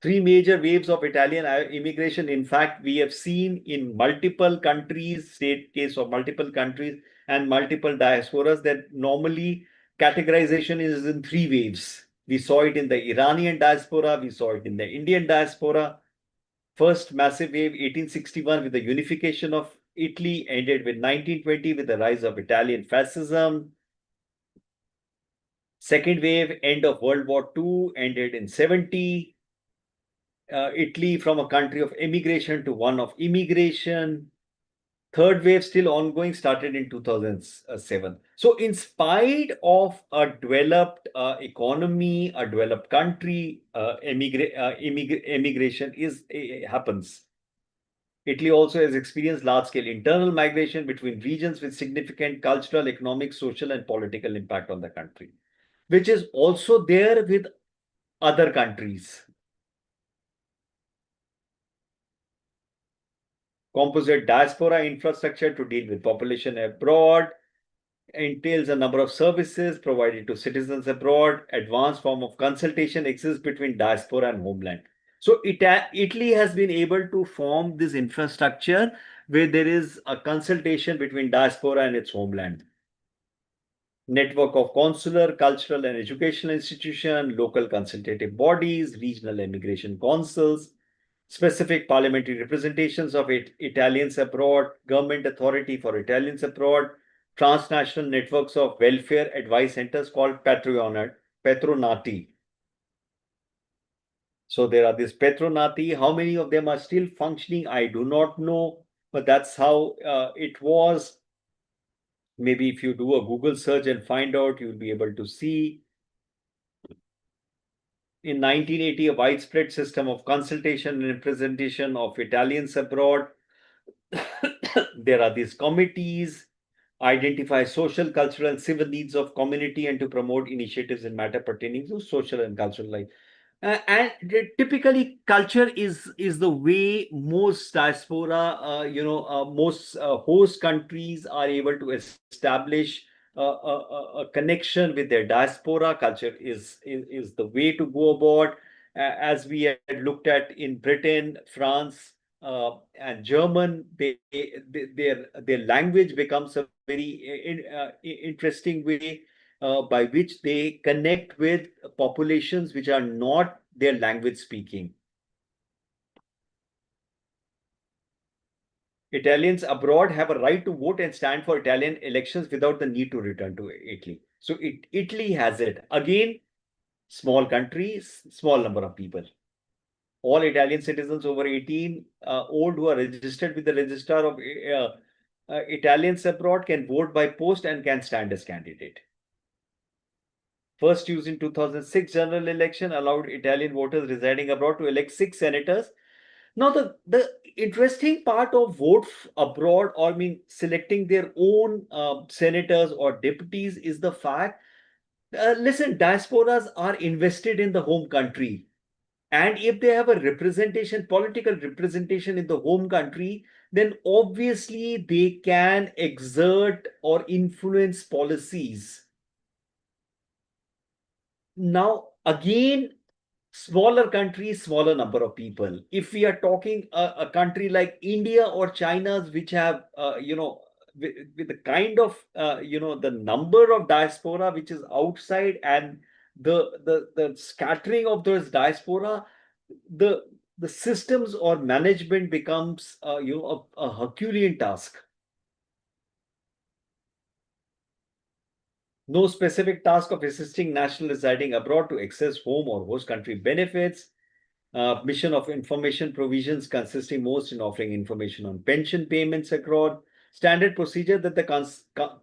Three major waves of Italian immigration. In fact, we have seen in multiple countries, state case of multiple countries and multiple diasporas, that normally categorization is in three waves. We saw it in the Iranian diaspora, we saw it in the Indian diaspora. First massive wave, 1861, with the unification of Italy, ended with 1920 with the rise of Italian fascism. Second wave, end of World War II, ended in 70. Italy from a country of emigration to one of immigration. Third wave, still ongoing, started in 2007. So, in spite of a developed economy, a developed country, immigration happens. Italy also has experienced large-scale internal migration between regions with significant cultural, economic, social, and political impact on the country, which is also there with other countries. Composite diaspora infrastructure to deal with population abroad entails a number of services provided to citizens abroad. Advanced form of consultation exists between diaspora and homeland. So Italy has been able to form this infrastructure where there is a consultation between diaspora and its homeland. Network of consular, cultural, and educational institutions, local consultative bodies, regional immigration councils, specific parliamentary representations of Italians abroad, government authority for Italians abroad, transnational networks of welfare advice centers called patronati. So there are these patronati. How many of them are still functioning? I do not know, but that's how it was. Maybe if you do a Google search and find out, you'll be able to see. In 1980, a widespread system of consultation and representation of Italians abroad. There are these committees, identify social, cultural, and civil needs of community and to promote initiatives in matter pertaining to social and cultural life. And typically, culture is the way most diaspora, most host countries are able to establish a connection with their diaspora. Culture is the way to go about. As we had looked at in Britain, France, and German, their language becomes a very interesting way by which they connect with populations which are not their language speaking. Italians abroad have a right to vote and stand for Italian elections without the need to return to Italy. So Italy has it. Again, small country, small number of people. All Italian citizens over 18 old who are registered with the registrar of Italians abroad can vote by post and can stand as candidate. First used in 2006 general election allowed Italian voters residing abroad to elect 6 senators. Now, the interesting part of vote abroad, or selecting their own senators or deputies, is the fact, listen, diasporas are invested in the home country. And if they have a representation, political representation in the home country, then obviously they can exert or influence policies. Now, again, smaller countries, smaller number of people. If we are talking a country like India or China's, which have, with the kind of, the number of diaspora which is outside, and the scattering of those diaspora, the the systems or management becomes, a Herculean task. No specific task of assisting national residing abroad to access home or host country benefits. Mission of information provisions consisting most in offering information on pension payments abroad, standard procedure that the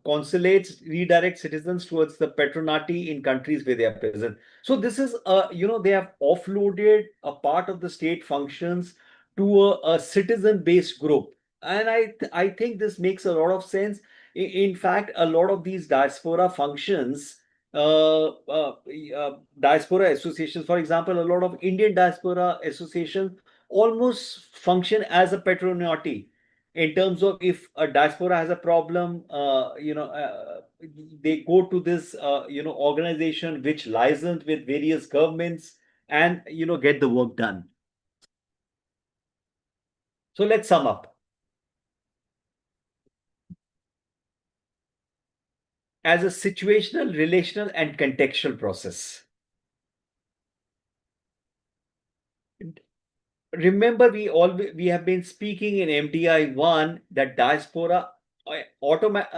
consulates redirect citizens towards the patronati in countries where they are present. So this is, they have offloaded a part of the state functions to a citizen-based group. And I think this makes a lot of sense. In fact, a lot of these diaspora functions, diaspora associations, for example, a lot of Indian diaspora associations almost function as a patronati in terms of if a diaspora has a problem, they go to this, organization which licensed with various governments and, get the work done. So let's sum up. As a situational, relational, and contextual process. Remember, we have been speaking in MDI1 that diaspora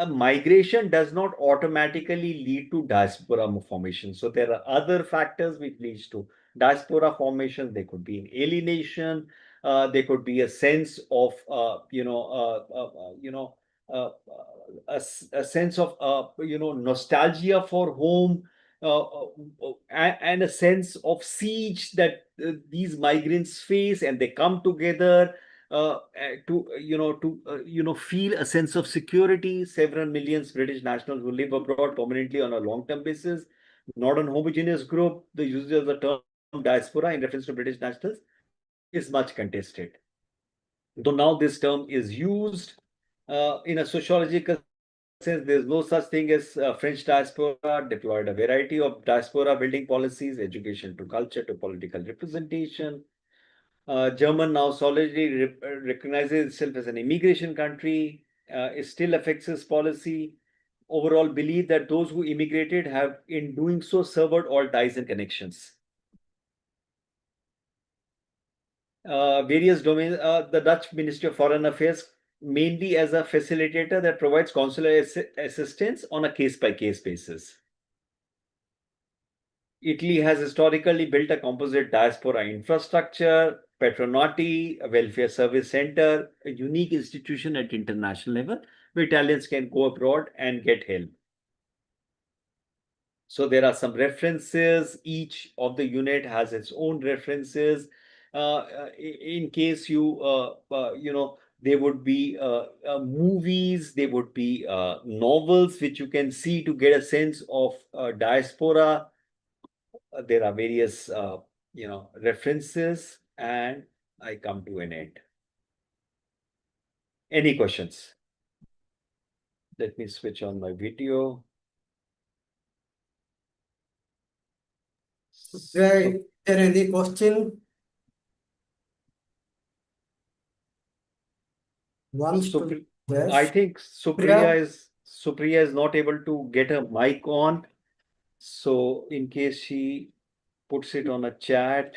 migration does not automatically lead to diaspora formation. So there are other factors which leads to diaspora formation. There could be an alienation. There could be a sense of a sense of nostalgia for home. And a sense of siege that these migrants face, and they come together to feel a sense of security. Several millions British nationals who live abroad permanently on a long-term basis, not an homogeneous group. The usage of the term diaspora in reference to British nationals is much contested. Though now this term is used in a sociological sense, there's no such thing as French diaspora, deployed a variety of diaspora building policies, education to culture to political representation. German now solidly recognizes itself as an immigration country. It still affects its policy. Overall belief that those who immigrated have, in doing so, severed all ties and connections. Various domains, the Dutch Ministry of Foreign Affairs mainly as a facilitator that provides consular assistance on a case-by-case basis. Italy has historically built a composite diaspora infrastructure, patronati, a welfare service center, a unique institution at international level where Italians can go abroad and get help. So there are some references. Each of the unit has its own references. In case there would be movies, there would be novels which you can see to get a sense of diaspora. There are various, references, and I come to an end. Any questions? Let me switch on my video. Is there any question? I think Supriya is not able to get a mic on. So in case she puts it on a chat.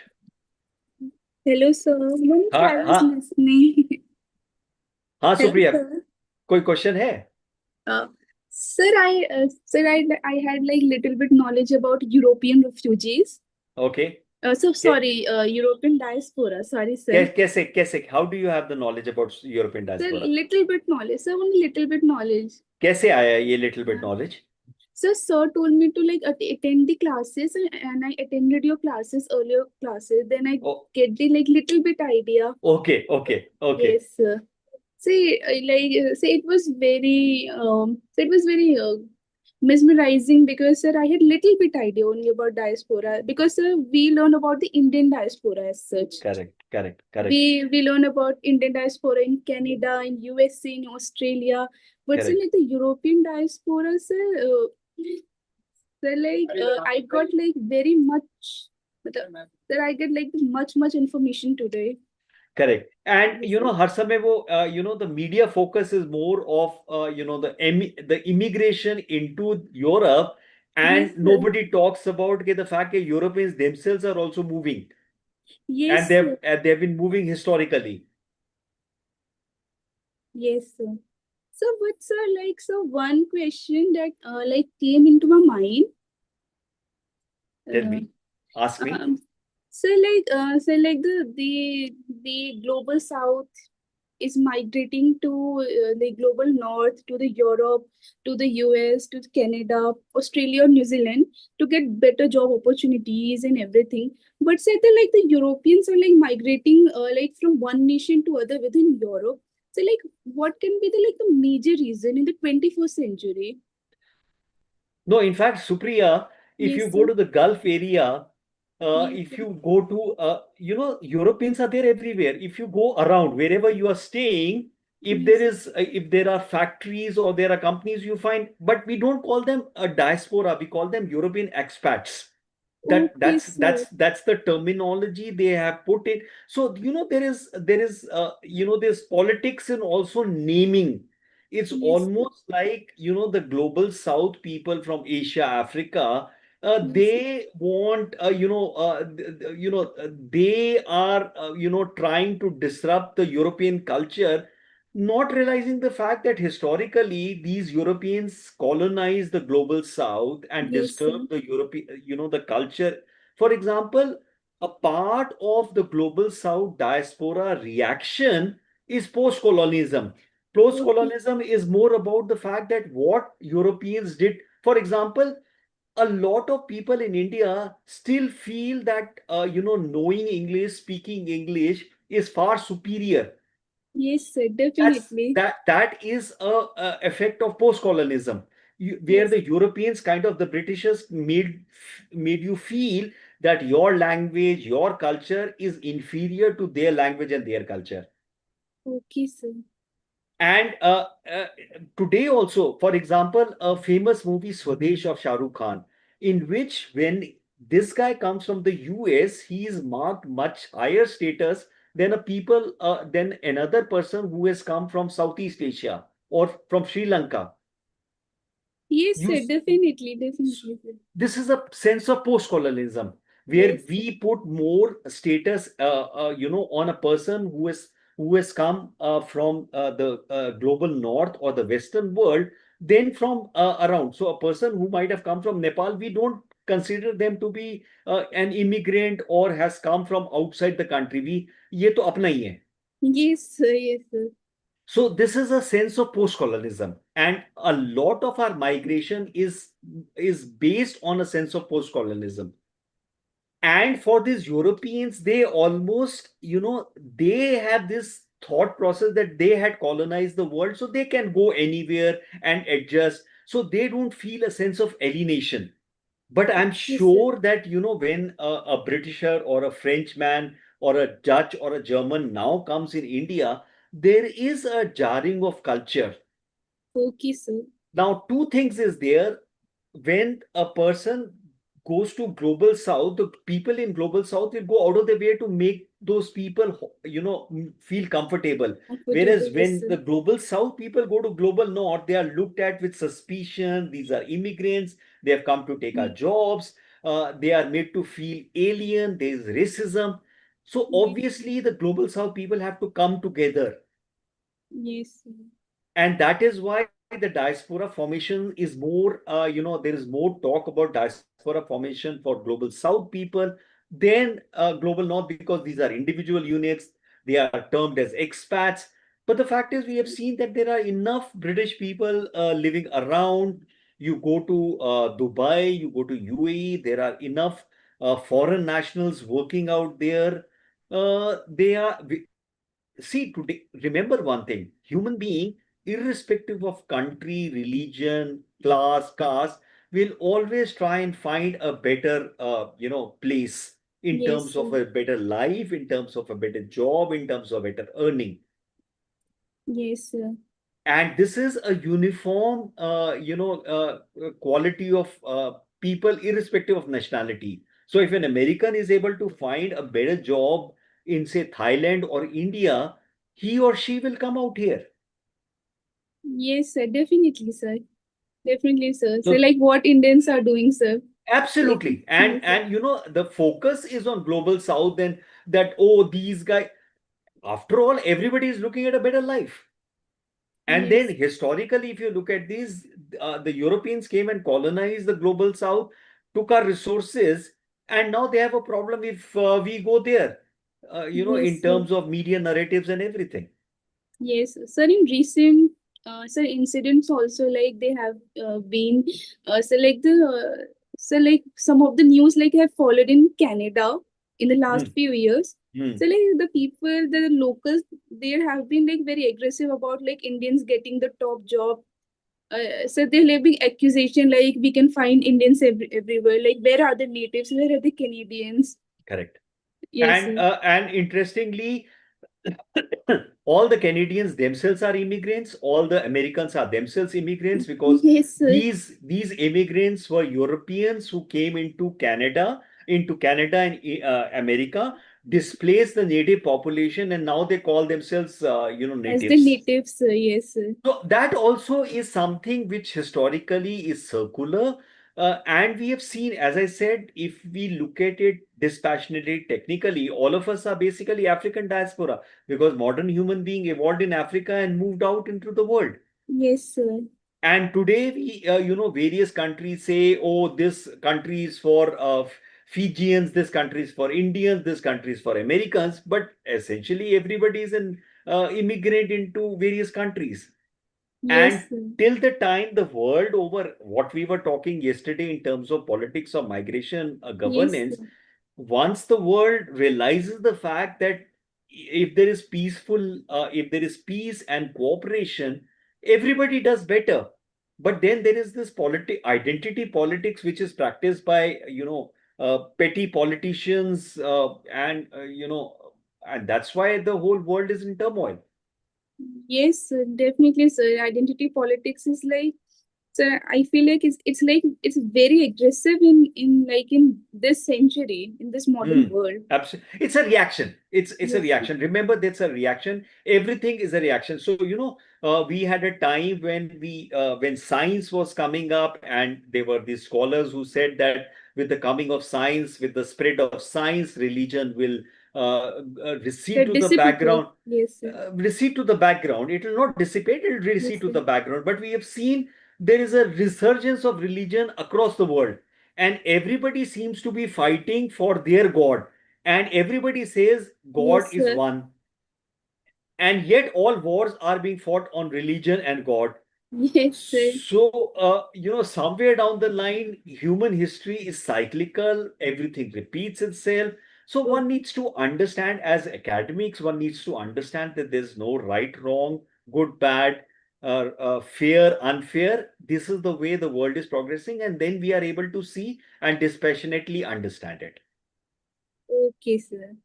Hello, sir. I was listening. हाँ सुप्रिया, कोई question है? Sir, I had like little bit knowledge about European refugees. Okay. European diaspora. Sorry, sir. कैसे? How do you have the knowledge about European diaspora? Sir, little bit knowledge. Sir, only little bit knowledge. कैसे आया ये little bit knowledge? So, sir told me to like attend the classes, and I attended your classes, earlier classes. Then I get the like little bit idea. Okay. Yes, sir. See, it was very, mesmerizing because, sir, I had little bit idea only about diaspora because, sir, we learn about the Indian diaspora as such. Correct. We learn about Indian diaspora in Canada, in USA, in Australia, but sir, like the European diaspora, sir, I got like very much, sir, I get like much information today. Correct. And हर समय वो the media focus is more of the immigration into Europe, and Yes, nobody talks about the fact that Europeans themselves are also moving. Yes, and they've been moving historically. Yes, sir. So, one question that came into my mind. Tell me. Ask me. So, the global south is migrating to the global north, to the Europe, to the US, to Canada, Australia, or New Zealand to get better job opportunities and everything. But say that like the Europeans are like migrating like from one nation to other within Europe. So like what can be the like the major reason in the 21st century? No, in fact, Supriya, if you Yes, go sir. to the Gulf area, Yes, if sir. you go to, Europeans are there everywhere. If you go around wherever you are staying, Yes, sir. if there are factories or there are companies, you find, but we don't call them a diaspora. We call them European expats. That Okay, that's sir. that's that's the terminology they have put it. So there is there's politics in also naming. It's Yes, sir. almost like the global south people from Asia, Africa, Yes, sir. they want they are trying to disrupt the European culture, not realizing the fact that historically these Europeans colonized the global south and Yes, sir. disturbed the European, the culture. For example, a part of the global south diaspora reaction is post-colonialism. Okay. Post-colonialism is more about the fact that what Europeans did. For example, a lot of people in India still feel that knowing English, speaking English is far superior. Yes, sir. That's Definitely. that is a effect of post-colonialism, where Yes. the Europeans, kind of the Britishers, made you feel that your language, your culture is inferior to their language and their culture. Okay, sir. And today also, for example, a famous movie Swadesh of Shah Rukh Khan, in which when this guy comes from the US, he is marked much higher status than than another person who has come from Southeast Asia or from Sri Lanka. Yes, You sir. Definitely. Definitely, sir. This is a sense of post-colonialism where Yes, sir. we put more status on a person who has come from the global north or the western world than from around. So a person who might have come from Nepal, we don't consider them to be an immigrant or has come from outside the country. We ये तो अपना ही है. Yes, sir. Yes, sir. So this is a sense of post-colonialism, and a lot of our migration is based on a sense of post-colonialism. And for these Europeans, they almost, they have this thought process that they had colonized the world, so they can go anywhere and adjust. So they don't feel a sense of alienation. But I'm Yes, sir. sure that, when a Britisher or a Frenchman or a Dutch or a German now comes in India, there is a jarring of culture. Okay, sir. Now, two things is there. When a person goes to global south, the people in global south will go out of their way to make those people, feel comfortable. Comfortable. Whereas Yes, when sir. the global south people go to global north, they are looked at with suspicion. These are immigrants. They have come to take our Ye- jobs. They are made to feel alien. There is racism. So Yes, sir. obviously, the global south people have to come together, Yes, sir. and that is why the diaspora formation is more, there is more talk about diaspora formation for global south people than global north, because these are individual units. They are termed as expats, but the fact is we have seen that there are enough British people living around. You go to Dubai, you go to UAE, there are enough foreign nationals working out there. They are See, today, remember one thing: human being, irrespective of country, religion, class, caste, will always try and find a better, place in Yes, terms of sir. a better life, in terms of a better job, in terms of better earning. Yes, sir. And this is a uniform, quality of people, irrespective of nationality. So if an American is able to find a better job in, say, Thailand or India, he or she will come out here. Yes, sir. Definitely, sir. Definitely, sir. So, So like what Indians are doing, sir. Like, absolutely, and yes, sir. and the focus is on global south, and that, oh, these guys, after all, everybody is looking at a better life. And then Yes. historically, if you look at these, the Europeans came and colonized the global south, took our resources, and now they have a problem if we go there, in Yes, sir. terms of media narratives and everything. Yes, sir. In recent, sir, incidents also like they have been, so like some of the news like have followed in Canada in the last Hmm, few years. hmm. So like the people, the locals, they have been like very aggressive about like Indians getting the top job. So they're being accusation like we can find Indians everywhere. Like where are the natives? Where are the Canadians? Correct. Yes, sir. And interestingly, all the Canadians themselves are immigrants, all the Americans are themselves immigrants, because Yes, sir. these immigrants were Europeans who came into Canada and America, displaced the native population, and now they call themselves As the natives. natives, sir. Yes, sir. So that also is something which historically is circular. And we have seen, as I said, if we look at it dispassionately, technically, all of us are basically African diaspora, because modern human being evolved in Africa and moved out into the world. Yes, sir. And today various countries say, oh, this country is for Fijians, this country is for Indians, this country is for Americans, but essentially everybody is an immigrant into various countries. Yes, And sir. till the time the world over, what we were talking yesterday in terms of politics of migration Yes, governance, sir. once the world realizes the fact that if there is if there is peace and cooperation, everybody does better. But then there is this identity politics, which is practiced by, petty politicians, and that's why the whole world is in turmoil. Yes, sir. Definitely, sir. Identity politics is like, sir, I feel like it's like it's very aggressive in this century, in this modern Hmm. world. Absolutely. It's a reaction. It's a Yes, sir. reaction. Remember, that's a reaction. Everything is a reaction. So, we had a time when science was coming up, and there were these scholars who said that with the coming of science, with the spread of science, religion will recede The to the dissipate. background. Yes, sir. Recede to the background. It will not dissipate, it will recede Yes, to sir. the background. But we have seen there is a resurgence of religion across the world, and everybody seems to be fighting for their God, and everybody says God Yes, is sir. one, and yet all wars are being fought on religion and God. Yes, sir. So, somewhere down the line, human history is cyclical, everything repeats itself. So, one Okay. needs to understand, as academics, one needs to understand that there's no right, wrong, good, bad, fair, unfair. This is the way the world is progressing, and then we are able to see and dispassionately understand it. Okay, sir.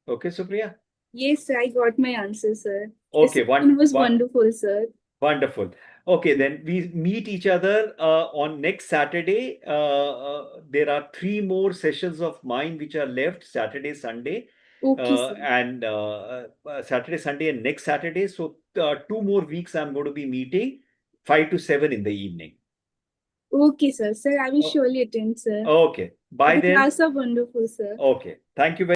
Okay, Supriya? Yes, sir. I got my answer, sir. The Okay, session was wonderful, sir. wonderful. Okay, then we meet each other on next Saturday. There are three more sessions of mine which are left, Saturday, Sunday, Okay, sir. Saturday, Sunday, and next Saturday. So 2 more weeks I'm going to be meeting 5 to 7 in the evening. Okay, sir. Sir, I will Oh, surely attend, sir. okay. Bye The then. class are wonderful, sir. Okay. Thank you very